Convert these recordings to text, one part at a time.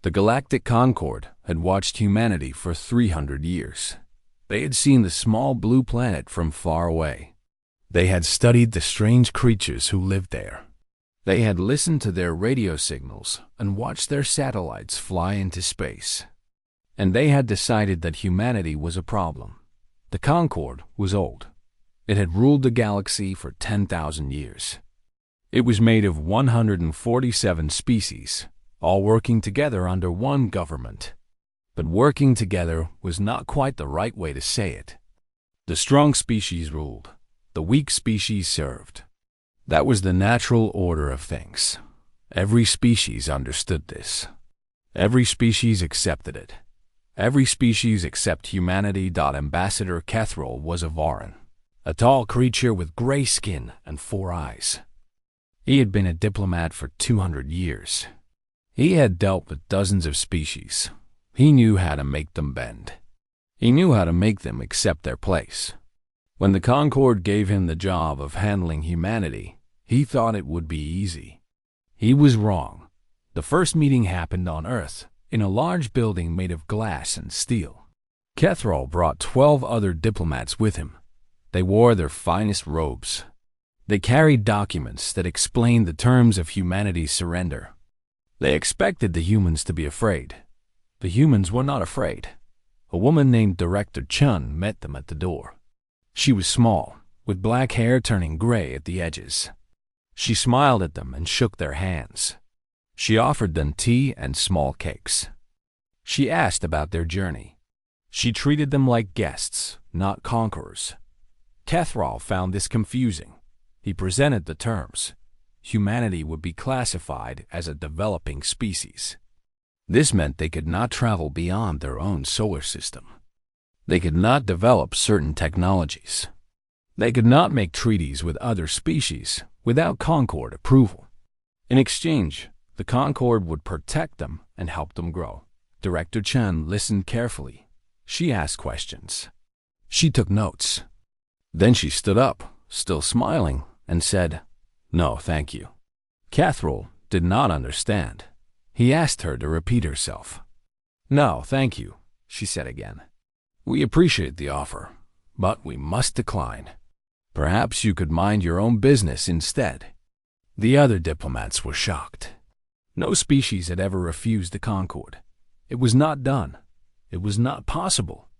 The Galactic Concord had watched humanity for 300 years. They had seen the small blue planet from far away. They had studied the strange creatures who lived there. They had listened to their radio signals and watched their satellites fly into space. And they had decided that humanity was a problem. The Concord was old. It had ruled the galaxy for 10,000 years. It was made of 147 species, all working together under one government. But working together was not quite the right way to say it. The strong species ruled. The weak species served. That was the natural order of things. Every species understood this. Every species accepted it. Every species except humanity. Ambassador Kethrol was a Varan, a tall creature with gray skin and 4 eyes. He had been a diplomat for 200 years. He had dealt with dozens of species. He knew how to make them bend. He knew how to make them accept their place. When the Concord gave him the job of handling humanity, he thought it would be easy. He was wrong. The first meeting happened on Earth, in a large building made of glass and steel. Kethrol brought 12 other diplomats with him. They wore their finest robes. They carried documents that explained the terms of humanity's surrender. They expected the humans to be afraid. The humans were not afraid. A woman named Director Chun met them at the door. She was small, with black hair turning gray at the edges. She smiled at them and shook their hands. She offered them tea and small cakes. She asked about their journey. She treated them like guests, not conquerors. Kethrol found this confusing. He presented the terms. Humanity would be classified as a developing species. This meant they could not travel beyond their own solar system. They could not develop certain technologies. They could not make treaties with other species without Concord approval. In exchange, the Concord would protect them and help them grow. Director Chen listened carefully. She asked questions. She took notes. Then she stood up, still smiling, and said, "No, thank you." Kethrol did not understand. He asked her to repeat herself. "No, thank you," she said again. "We appreciate the offer, but we must decline. Perhaps you could mind your own business instead." The other diplomats were shocked. No species had ever refused the Concord. It was not done. It was not possible.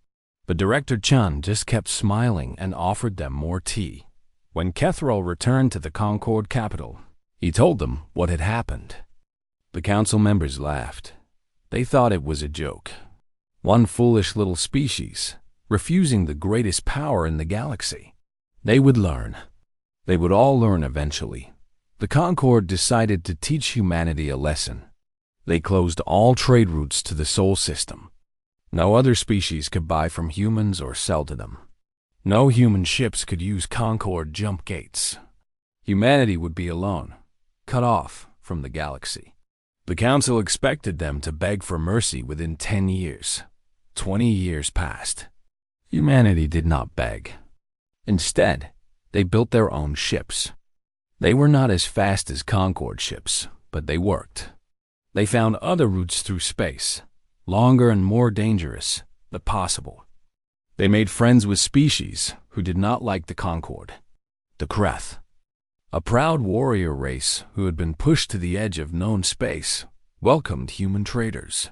But Director Chun just kept smiling and offered them more tea. When Kethrol returned to the Concord capital, he told them what had happened. The council members laughed. They thought it was a joke. One foolish little species, refusing the greatest power in the galaxy. They would learn. They would all learn eventually. The Concord decided to teach humanity a lesson. They closed all trade routes to the Sol system. No other species could buy from humans or sell to them. No human ships could use Concord jump gates. Humanity would be alone, cut off from the galaxy. The council expected them to beg for mercy within 10 years. 20 years passed. Humanity did not beg. Instead, they built their own ships. They were not as fast as Concord ships, but they worked. They found other routes through space, longer and more dangerous, but possible. They made friends with species who did not like the Concord. The Kreth, a proud warrior race who had been pushed to the edge of known space, welcomed human traders.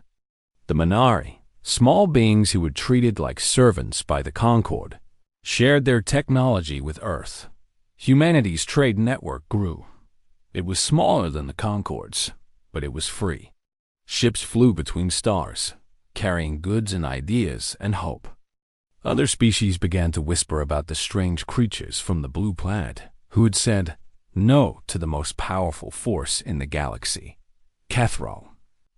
The Minari, small beings who were treated like servants by the Concord, shared their technology with Earth. Humanity's trade network grew. It was smaller than the Concord's, but it was free. Ships flew between stars, carrying goods and ideas and hope. Other species began to whisper about the strange creatures from the blue planet who had said no to the most powerful force in the galaxy. Kethrol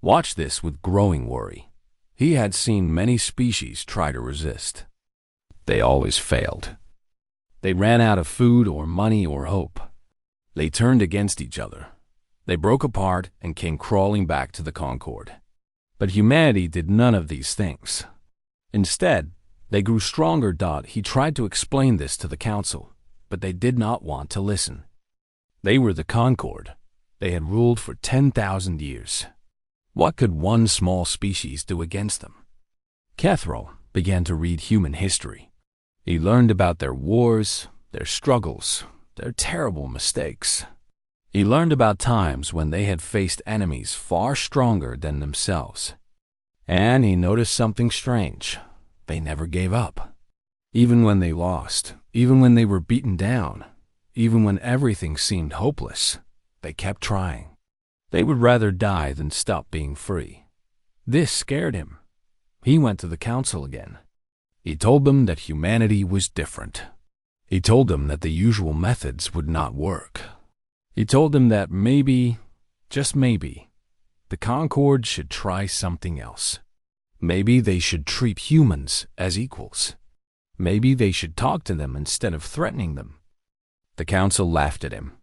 watched this with growing worry. He had seen many species try to resist. They always failed. They ran out of food or money or hope. They turned against each other. They broke apart and came crawling back to the Concord. But humanity did none of these things. Instead, they grew stronger. He tried to explain this to the council, but they did not want to listen. They were the Concord. They had ruled for 10,000 years. What could one small species do against them? Kethral began to read human history. He learned about their wars, their struggles, their terrible mistakes. He learned about times when they had faced enemies far stronger than themselves. And he noticed something strange. They never gave up. Even when they lost, even when they were beaten down, even when everything seemed hopeless, they kept trying. They would rather die than stop being free. This scared him. He went to the council again. He told them that humanity was different. He told them that the usual methods would not work. He told them that maybe, just maybe, the Concord should try something else. Maybe they should treat humans as equals. Maybe they should talk to them instead of threatening them. The council laughed at him.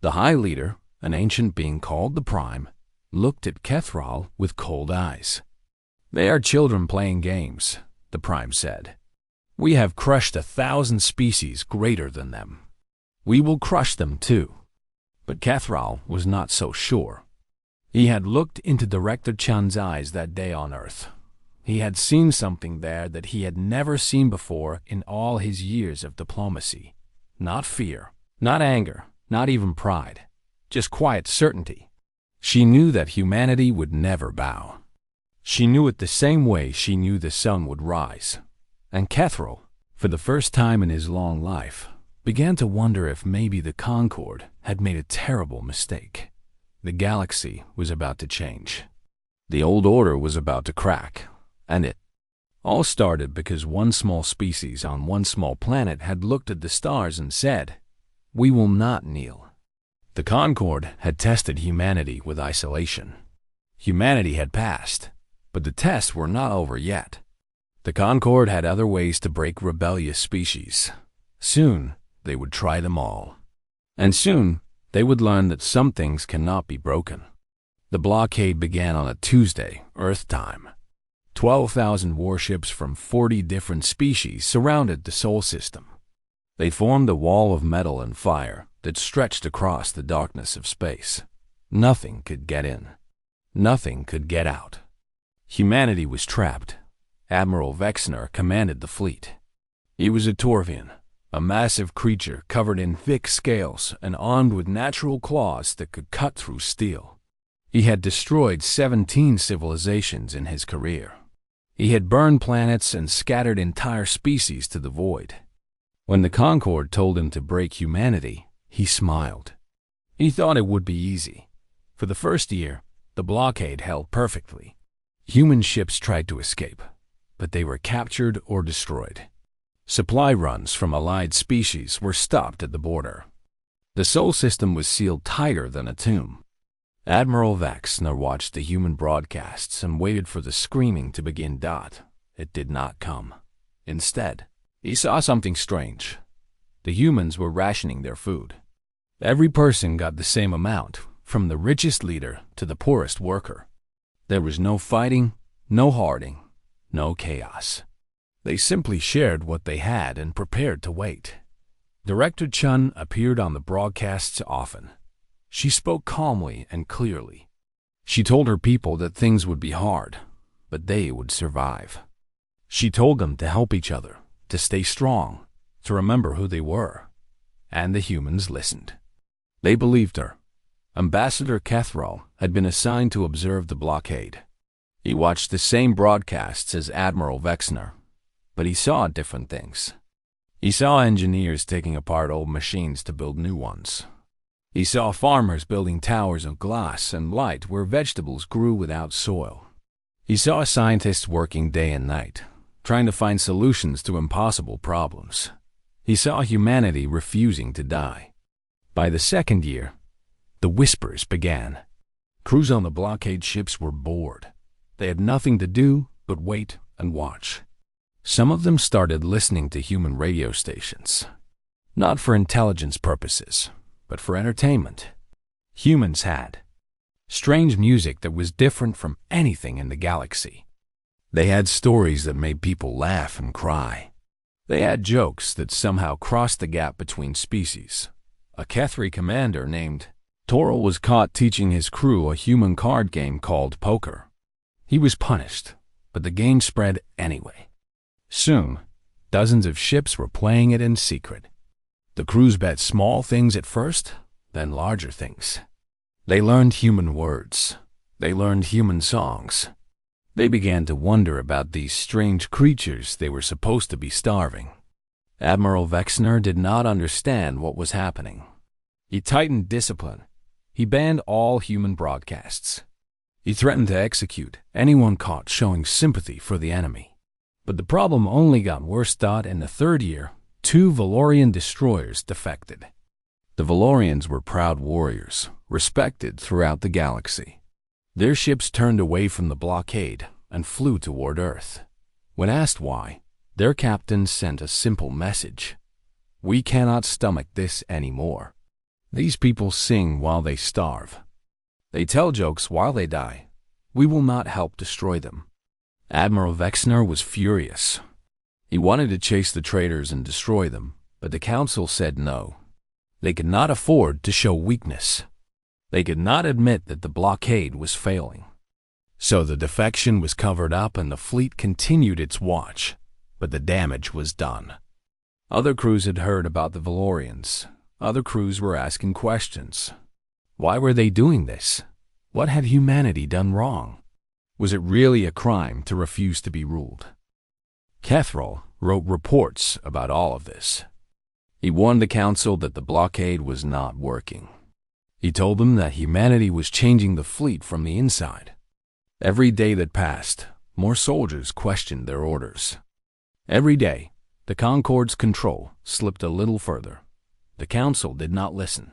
The High Leader, an ancient being called the Prime, looked at Kethral with cold eyes. "They are children playing games," the Prime said. "We have crushed 1,000 species greater than them. We will crush them too." But Kethral was not so sure. He had looked into Director Chun's eyes that day on Earth. He had seen something there that he had never seen before in all his years of diplomacy. Not fear, not anger, not even pride, just quiet certainty. She knew that humanity would never bow. She knew it the same way she knew the sun would rise. And Kethral, for the first time in his long life, began to wonder if maybe the Concord had made a terrible mistake. The galaxy was about to change. The old order was about to crack, and it all started because one small species on one small planet had looked at the stars and said, "We will not kneel." The Concord had tested humanity with isolation. Humanity had passed, but the tests were not over yet. The Concord had other ways to break rebellious species. Soon, they would try them all. And soon, they would learn that some things cannot be broken. The blockade began on a Tuesday, Earth time. 12,000 warships from 40 different species surrounded the Sol system. They formed a wall of metal and fire that stretched across the darkness of space. Nothing could get in. Nothing could get out. Humanity was trapped. Admiral Vexner commanded the fleet. He was a Torvian, a massive creature covered in thick scales and armed with natural claws that could cut through steel. He had destroyed 17 civilizations in his career. He had burned planets and scattered entire species to the void. When the Concord told him to break humanity, he smiled. He thought it would be easy. For the first year, the blockade held perfectly. Human ships tried to escape, but they were captured or destroyed. Supply runs from allied species were stopped at the border. The Sol system was sealed tighter than a tomb. Admiral Vexner watched the human broadcasts and waited for the screaming to begin. It did not come. Instead, he saw something strange. The humans were rationing their food. Every person got the same amount, from the richest leader to the poorest worker. There was no fighting, no hoarding, no chaos. They simply shared what they had and prepared to wait. Director Chun appeared on the broadcasts often. She spoke calmly and clearly. She told her people that things would be hard, but they would survive. She told them to help each other, to stay strong, to remember who they were. And the humans listened. They believed her. Ambassador Kethral had been assigned to observe the blockade. He watched the same broadcasts as Admiral Vexner, but he saw different things. He saw engineers taking apart old machines to build new ones. He saw farmers building towers of glass and light where vegetables grew without soil. He saw scientists working day and night, trying to find solutions to impossible problems. He saw humanity refusing to die. By the second year, the whispers began. Crews on the blockade ships were bored. They had nothing to do but wait and watch. Some of them started listening to human radio stations, not for intelligence purposes, but for entertainment. Humans had strange music that was different from anything in the galaxy. They had stories that made people laugh and cry. They had jokes that somehow crossed the gap between species. A Kethri commander named Toro was caught teaching his crew a human card game called poker. He was punished, but the game spread anyway. Soon, dozens of ships were playing it in secret. The crews bet small things at first, then larger things. They learned human words. They learned human songs. They began to wonder about these strange creatures they were supposed to be starving. Admiral Vexner did not understand what was happening. He tightened discipline. He banned all human broadcasts. He threatened to execute anyone caught showing sympathy for the enemy. But the problem only got worse. In the third year, 2 Valorian destroyers defected. The Valorians were proud warriors, respected throughout the galaxy. Their ships turned away from the blockade and flew toward Earth. When asked why, their captain sent a simple message: "We cannot stomach this anymore. These people sing while they starve. They tell jokes while they die. We will not help destroy them." Admiral Vexner was furious. He wanted to chase the traitors and destroy them, but the Council said no. They could not afford to show weakness. They could not admit that the blockade was failing. So the defection was covered up and the fleet continued its watch, but the damage was done. Other crews had heard about the Valorians. Other crews were asking questions. Why were they doing this? What had humanity done wrong? Was it really a crime to refuse to be ruled? Kethral wrote reports about all of this. He warned the Council that the blockade was not working. He told them that humanity was changing the fleet from the inside. Every day that passed, more soldiers questioned their orders. Every day, the Concorde's control slipped a little further. The Council did not listen.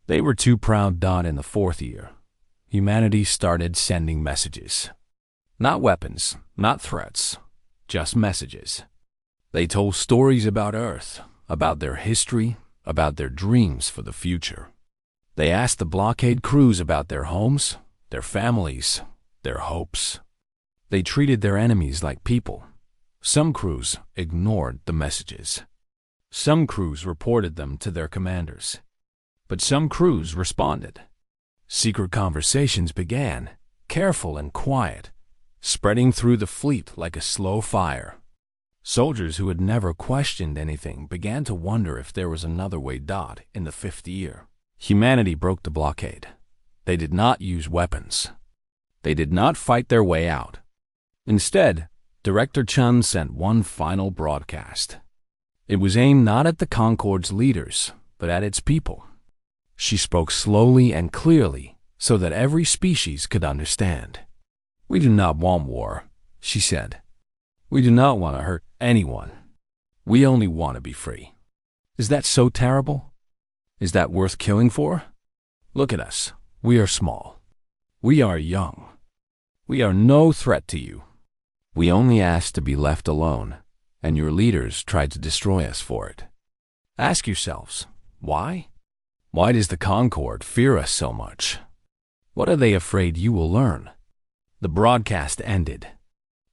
They were too proud. In the 4th year, humanity started sending messages. Not weapons, not threats, just messages. They told stories about Earth, about their history, about their dreams for the future. They asked the blockade crews about their homes, their families, their hopes. They treated their enemies like people. Some crews ignored the messages. Some crews reported them to their commanders. But some crews responded. Secret conversations began, careful and quiet, spreading through the fleet like a slow fire. Soldiers who had never questioned anything began to wonder if there was another way. In the 5th year, humanity broke the blockade. They did not use weapons. They did not fight their way out. Instead, Director Chun sent one final broadcast. It was aimed not at the Concorde's leaders, but at its people. She spoke slowly and clearly so that every species could understand. "We do not want war," she said. "We do not want to hurt anyone. We only want to be free." Is that so terrible? Is that worth killing for? Look at us. We are small. We are young. We are no threat to you. We only ask to be left alone, and your leaders tried to destroy us for it. Ask yourselves, why? Why does the Concorde fear us so much? What are they afraid you will learn? The broadcast ended.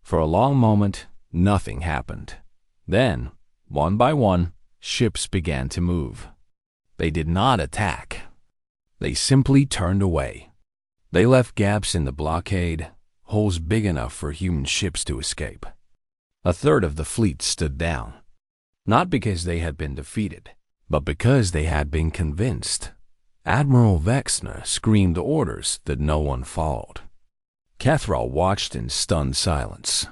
For a long moment, nothing happened. Then, one by one, ships began to move. They did not attack. They simply turned away. They left gaps in the blockade, holes big enough for human ships to escape. A third of the fleet stood down, not because they had been defeated, but because they had been convinced. Admiral Vexner screamed orders that no one followed. Kethral watched in stunned silence.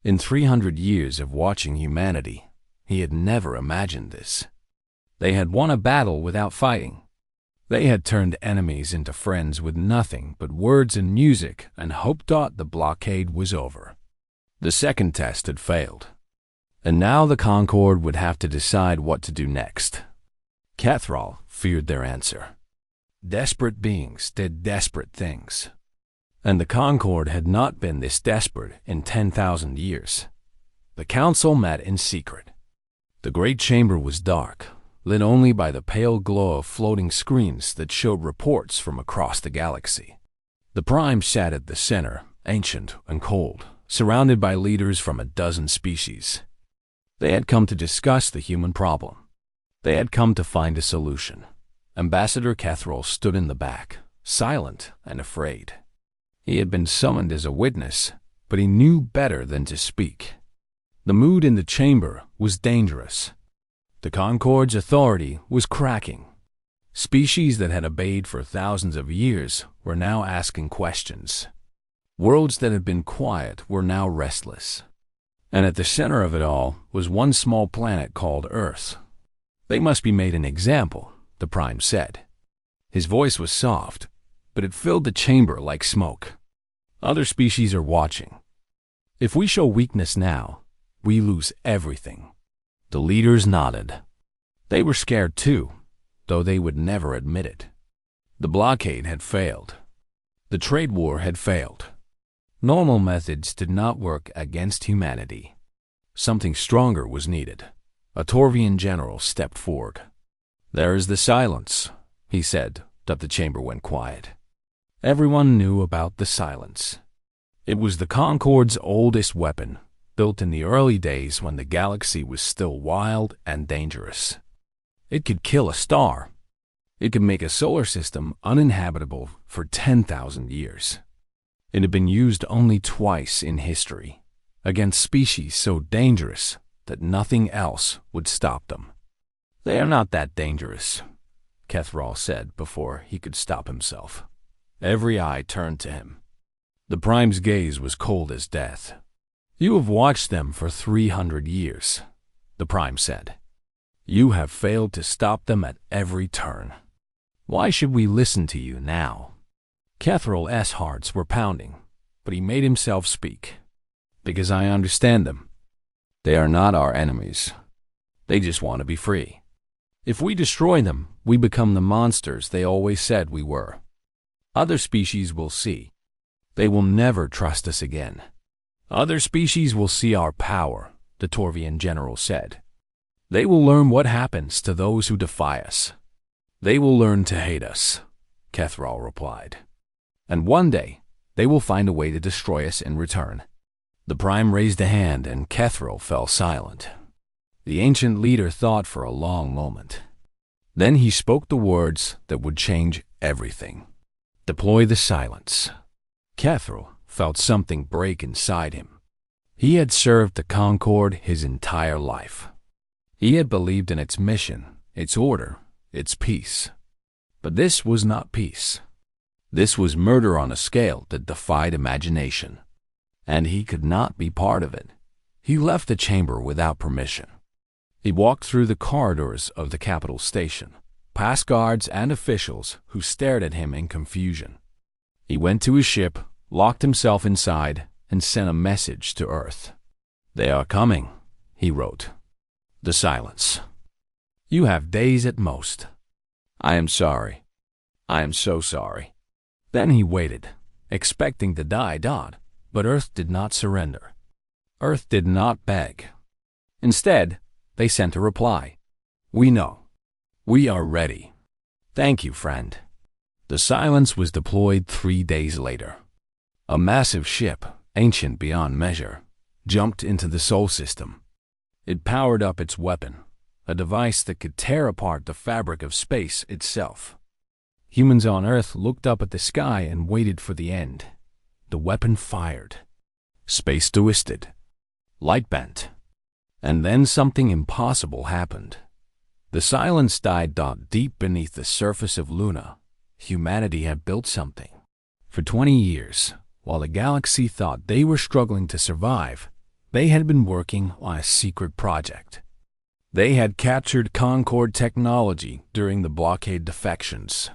In 300 years of watching humanity, he had never imagined this. They had won a battle without fighting. They had turned enemies into friends with nothing but words and music and hoped the blockade was over. The second test had failed. And now the Concorde would have to decide what to do next. Kethral feared their answer. Desperate beings did desperate things. And the Concorde had not been this desperate in 10,000 years. The council met in secret. The great chamber was dark, lit only by the pale glow of floating screens that showed reports from across the galaxy. The Prime sat at the center, ancient and cold, surrounded by leaders from a dozen species. They had come to discuss the human problem. They had come to find a solution. Ambassador Catherall stood in the back, silent and afraid. He had been summoned as a witness, but he knew better than to speak. The mood in the chamber was dangerous. The Concorde's authority was cracking. Species that had obeyed for thousands of years were now asking questions. Worlds that had been quiet were now restless. And at the center of it all was one small planet called Earth. They must be made an example, the Prime said. His voice was soft, but it filled the chamber like smoke. Other species are watching. If we show weakness now, we lose everything. The leaders nodded. They were scared too, though they would never admit it. The blockade had failed. The trade war had failed. Normal methods did not work against humanity. Something stronger was needed. A Torvian general stepped forward. "There is the silence," he said, that the chamber went quiet. Everyone knew about the silence. It was the Concorde's oldest weapon, built in the early days when the galaxy was still wild and dangerous. It could kill a star. It could make a solar system uninhabitable for 10,000 years. It had been used only twice in history, against species so dangerous that nothing else would stop them. "They are not that dangerous," Catherall said before he could stop himself. Every eye turned to him. The Prime's gaze was cold as death. "You have watched them for 300 years," the Prime said. "You have failed to stop them at every turn. Why should we listen to you now?" Catherall's hearts were pounding, but he made himself speak. "Because I understand them. They are not our enemies. They just want to be free. If we destroy them, we become the monsters they always said we were. Other species will see. They will never trust us again. Other species will see our power," the Torvian general said. "They will learn what happens to those who defy us. They will learn to hate us," Catherall replied. "And one day, they will find a way to destroy us in return." The Prime raised a hand and Catherall fell silent. The ancient leader thought for a long moment. Then he spoke the words that would change everything. "Deploy the silence." Catherall felt something break inside him. He had served the Concorde his entire life. He had believed in its mission, its order, its peace. But this was not peace. This was murder on a scale that defied imagination. And he could not be part of it. He left the chamber without permission. He walked through the corridors of the capital station, past guards and officials who stared at him in confusion. He went to his ship, locked himself inside, and sent a message to Earth. "They are coming," he wrote. The silence. "You have days at most. I am sorry. I am so sorry." Then he waited, expecting to die, but Earth did not surrender. Earth did not beg. Instead, they sent a reply. "We know. We are ready. Thank you, friend." The silence was deployed 3 days later. A massive ship, ancient beyond measure, jumped into the Sol system. It powered up its weapon, a device that could tear apart the fabric of space itself. Humans on Earth looked up at the sky and waited for the end. The weapon fired. Space twisted. Light bent. And then something impossible happened. The silence died deep beneath the surface of Luna. Humanity had built something. For 20 years, while the galaxy thought they were struggling to survive, they had been working on a secret project. They had captured Concorde technology during the blockade defections.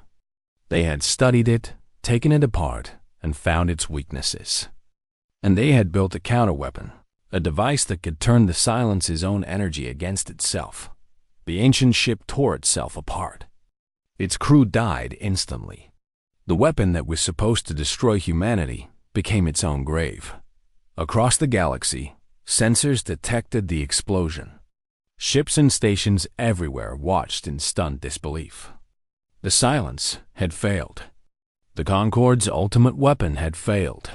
They had studied it, taken it apart, and found its weaknesses. And they had built a counterweapon, a device that could turn the silence's own energy against itself. The ancient ship tore itself apart. Its crew died instantly. The weapon that was supposed to destroy humanity became its own grave. Across the galaxy, sensors detected the explosion. Ships and stations everywhere watched in stunned disbelief. The silence had failed. The Concorde's ultimate weapon had failed.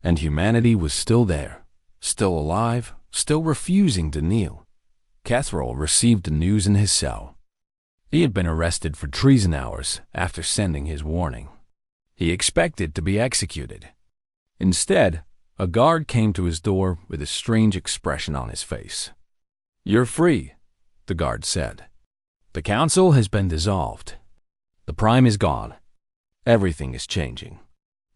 And humanity was still there, still alive, still refusing to kneel. Catherall received the news in his cell. He had been arrested for treason hours after sending his warning. He expected to be executed. Instead, a guard came to his door with a strange expression on his face. "You're free," the guard said. "The council has been dissolved. The Prime is gone. Everything is changing."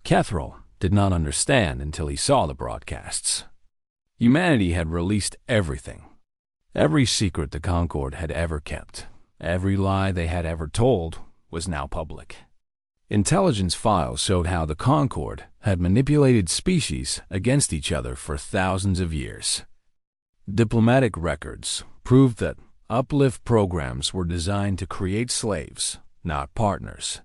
Catherall did not understand until he saw the broadcasts. Humanity had released everything. Every secret the Concord had ever kept, every lie they had ever told, was now public. Intelligence files showed how the Concord had manipulated species against each other for thousands of years. Diplomatic records proved that uplift programs were designed to create slaves, not partners.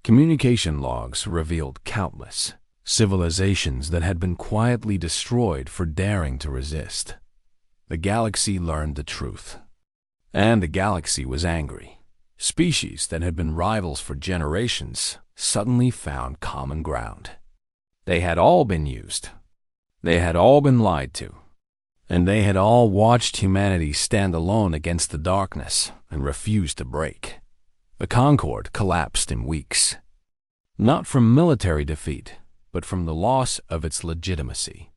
Communication logs revealed countless civilizations that had been quietly destroyed for daring to resist. The galaxy learned the truth. And the galaxy was angry. Species that had been rivals for generations suddenly found common ground. They had all been used. They had all been lied to. And they had all watched humanity stand alone against the darkness and refuse to break. The Concord collapsed in weeks. Not from military defeat, but from the loss of its legitimacy.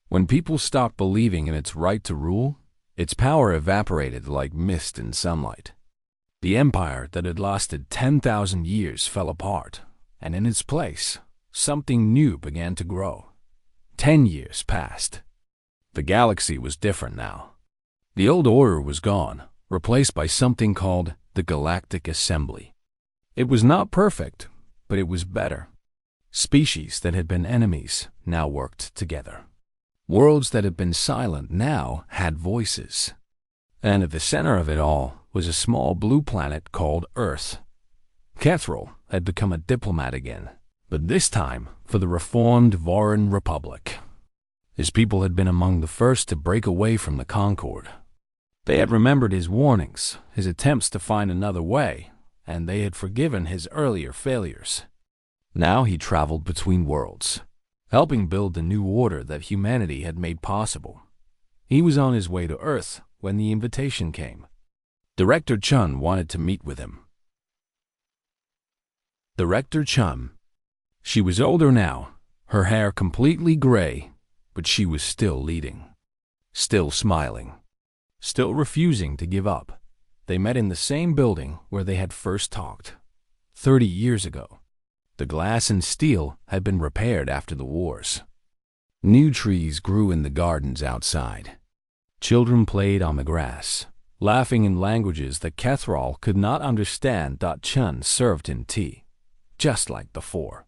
When people stopped believing in its right to rule, its power evaporated like mist in sunlight. The empire that had lasted 10,000 years fell apart, and in its place, something new began to grow. 10 years passed. The galaxy was different now. The old order was gone, replaced by something called the Galactic Assembly. It was not perfect, but it was better. Species that had been enemies now worked together. Worlds that had been silent now had voices. And at the center of it all was a small blue planet called Earth. Catherall had become a diplomat again, but this time for the reformed Voran Republic. His people had been among the first to break away from the Concord. They had remembered his warnings, his attempts to find another way, and they had forgiven his earlier failures. Now he traveled between worlds, helping build the new order that humanity had made possible. He was on his way to Earth when the invitation came. Director Chun wanted to meet with him. Director Chun. She was older now, her hair completely gray, but she was still leading, still smiling, still refusing to give up. They met in the same building where they had first talked, 30 years ago. The glass and steel had been repaired after the wars. New trees grew in the gardens outside. Children played on the grass, laughing in languages that Catherall could not understand. Chun served him tea, just like before.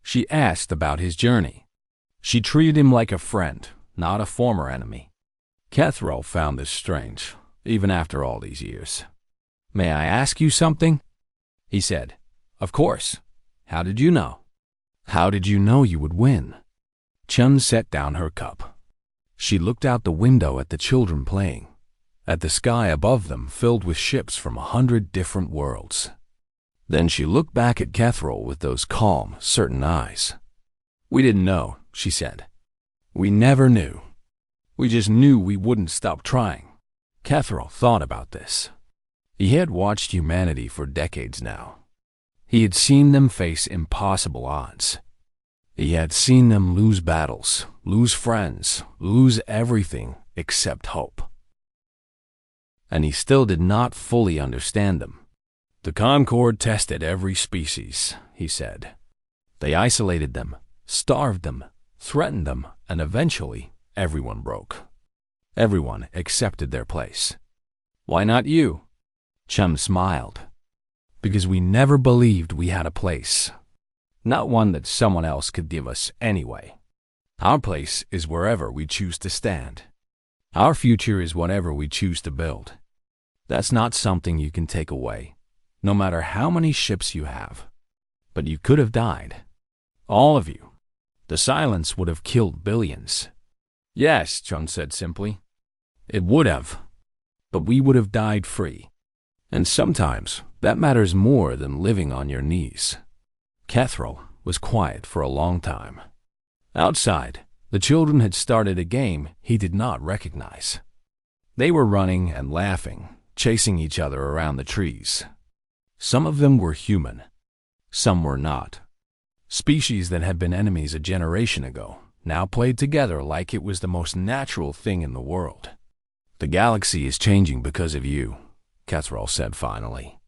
She asked about his journey. She treated him like a friend, not a former enemy. Catherall found this strange, even after all these years. "May I ask you something?" he said. "Of course. How did you know?" "How did you know you would win?" Chun set down her cup. She looked out the window at the children playing, at the sky above them filled with ships from 100 different worlds. Then she looked back at Catherall with those calm, certain eyes. "We didn't know," she said. "We never knew. We just knew we wouldn't stop trying." Catherall thought about this. He had watched humanity for decades now. He had seen them face impossible odds. He had seen them lose battles, lose friends, lose everything except hope. And he still did not fully understand them. "The Concord tested every species," he said. "They isolated them, starved them, threatened them, and eventually everyone broke. Everyone accepted their place. Why not you?" Chum smiled. "Because we never believed we had a place. Not one that someone else could give us anyway. Our place is wherever we choose to stand. Our future is whatever we choose to build. That's not something you can take away, no matter how many ships you have. But you could have died. All of you. The silence would have killed billions." "Yes," Chun said simply. "It would have. But we would have died free. And sometimes that matters more than living on your knees." Catherall was quiet for a long time. Outside, the children had started a game he did not recognize. They were running and laughing, chasing each other around the trees. Some of them were human, some were not. Species that had been enemies a generation ago now played together like it was the most natural thing in the world. "The galaxy is changing because of you," Catherall said finally.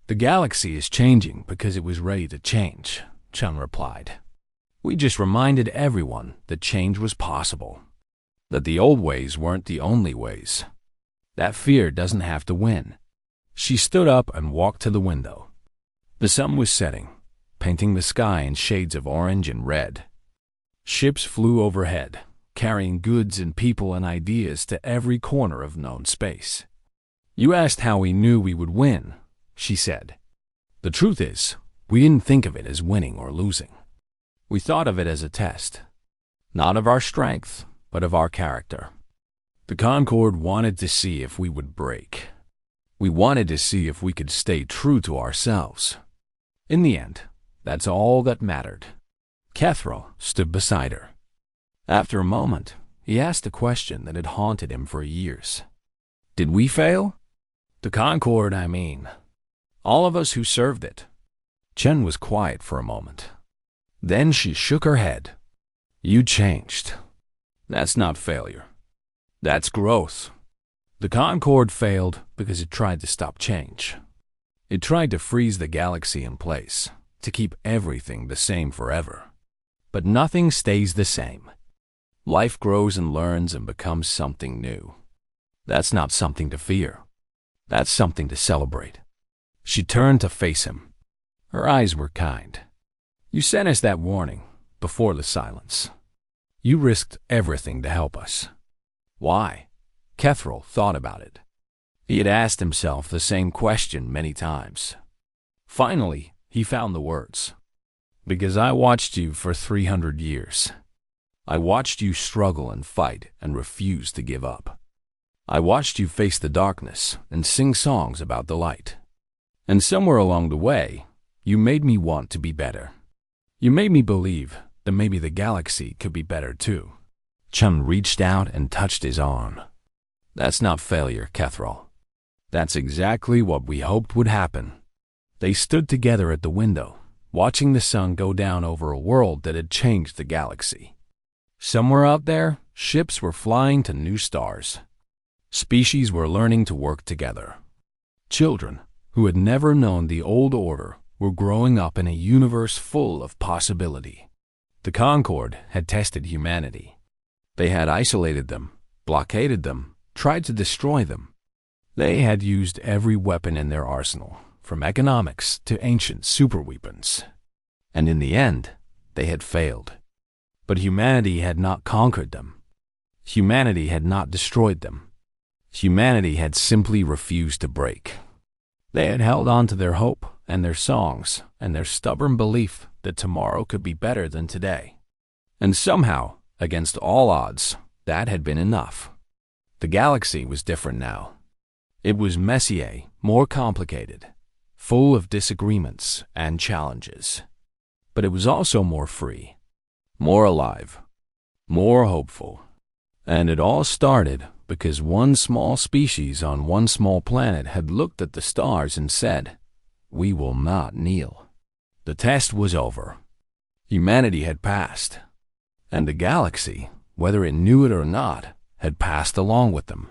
"The galaxy is changing because it was ready to change," Chun replied. "We just reminded everyone that change was possible, that the old ways weren't the only ways. That fear doesn't have to win." She stood up and walked to the window. The sun was setting, painting the sky in shades of orange and red. Ships flew overhead, carrying goods and people and ideas to every corner of known space. "You asked how we knew we would win," she said. "The truth is, we didn't think of it as winning or losing. We thought of it as a test, not of our strength, but of our character. The Concord wanted to see if we would break. We wanted to see if we could stay true to ourselves. In the end, that's all that mattered." Catherall stood beside her. After a moment, he asked a question that had haunted him for years. "Did we fail? The Concord, I mean. All of us who served it." Chen was quiet for a moment. Then she shook her head. "You changed. That's not failure. That's growth. The Concord failed because it tried to stop change. It tried to freeze the galaxy in place, to keep everything the same forever. But nothing stays the same. Life grows and learns and becomes something new. That's not something to fear. That's something to celebrate." She turned to face him. Her eyes were kind. "You sent us that warning before the silence. You risked everything to help us." Why? Catherall thought about it. He had asked himself the same question many times. Finally, he found the words. "Because I watched you for 300 years. I watched you struggle and fight and refuse to give up. I watched you face the darkness and sing songs about the light. And somewhere along the way, you made me want to be better. You made me believe that maybe the galaxy could be better too." Chun reached out and touched his arm. "That's not failure, Catherall. That's exactly what we hoped would happen." They stood together at the window, watching the sun go down over a world that had changed the galaxy. Somewhere out there, ships were flying to new stars. Species were learning to work together. Children, who had never known the old order, were growing up in a universe full of possibility. The Concord had tested humanity. They had isolated them, blockaded them, tried to destroy them. They had used every weapon in their arsenal, from economics to ancient superweapons. And in the end, they had failed. But humanity had not conquered them. Humanity had not destroyed them. Humanity had simply refused to break. They had held on to their hope and their songs and their stubborn belief that tomorrow could be better than today. And somehow, against all odds, that had been enough. The galaxy was different now. It was messier, more complicated, full of disagreements and challenges. But it was also more free, more alive, more hopeful. And it all started because one small species on one small planet had looked at the stars and said, "We will not kneel." The test was over. Humanity had passed. And the galaxy, whether it knew it or not, had passed along with them.